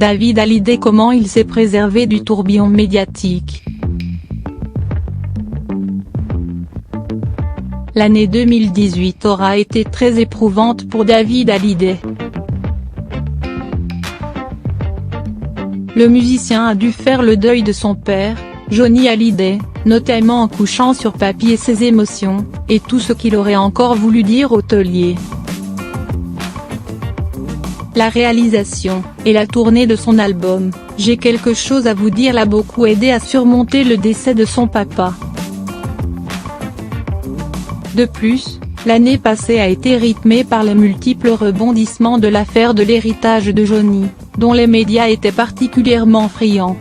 David Hallyday, comment il s'est préservé du tourbillon médiatique. L'année 2018 aura été très éprouvante pour David Hallyday. Le musicien a dû faire le deuil de son père, Johnny Hallyday, notamment en couchant sur papier ses émotions, et tout ce qu'il aurait encore voulu dire au taulier. La réalisation, et la tournée de son album, J'ai quelque chose à vous dire, l'a beaucoup aidé à surmonter le décès de son papa. De plus, l'année passée a été rythmée par les multiples rebondissements de l'affaire de l'héritage de Johnny, dont les médias étaient particulièrement friands.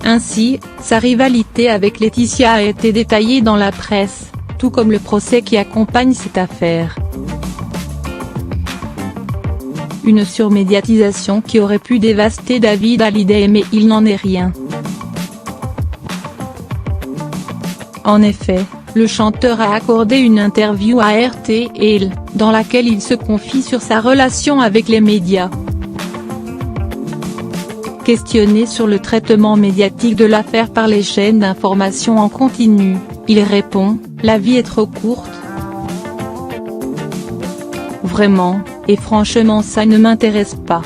Ainsi, sa rivalité avec Laetitia a été détaillée dans la presse, tout comme le procès qui accompagne cette affaire. Une surmédiatisation qui aurait pu dévaster David Hallyday, mais il n'en est rien. En effet, le chanteur a accordé une interview à RTL, dans laquelle il se confie sur sa relation avec les médias. Questionné sur le traitement médiatique de l'affaire par les chaînes d'information en continu, il répond « La vie est trop courte. Vraiment, et franchement ça ne m'intéresse pas.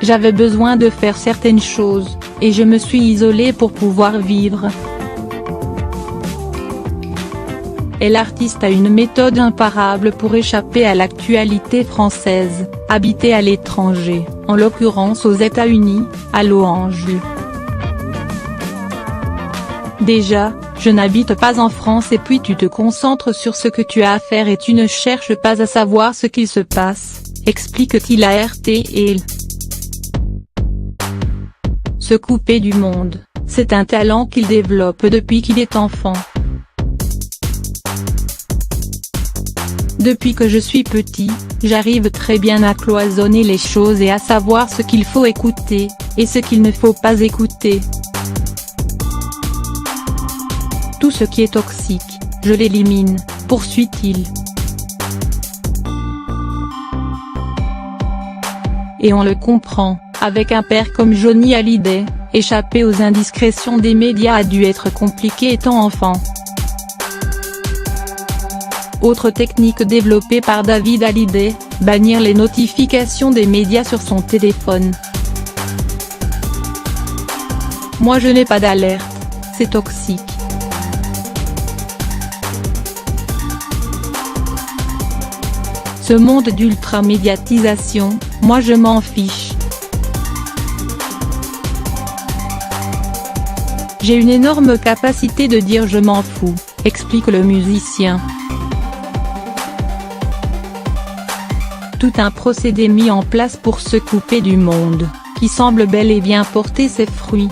J'avais besoin de faire certaines choses, et je me suis isolé pour pouvoir vivre. » Et l'artiste a une méthode imparable pour échapper à l'actualité française, habiter à l'étranger, en l'occurrence aux États-Unis, à Los Angeles. Déjà, je n'habite pas en France et puis tu te concentres sur ce que tu as à faire et tu ne cherches pas à savoir ce qu'il se passe, explique-t-il à RTL. Se couper du monde, c'est un talent qu'il développe depuis qu'il est enfant. Depuis que je suis petit, j'arrive très bien à cloisonner les choses et à savoir ce qu'il faut écouter, et ce qu'il ne faut pas écouter. Tout ce qui est toxique, je l'élimine, poursuit-il. Et on le comprend, avec un père comme Johnny Hallyday, échapper aux indiscrétions des médias a dû être compliqué étant enfant. Autre technique développée par David Hallyday, bannir les notifications des médias sur son téléphone. Moi je n'ai pas d'alerte, c'est toxique. Ce monde d'ultra-médiatisation, moi je m'en fiche. J'ai une énorme capacité de dire je m'en fous, explique le musicien. Tout un procédé mis en place pour se couper du monde, qui semble bel et bien porter ses fruits.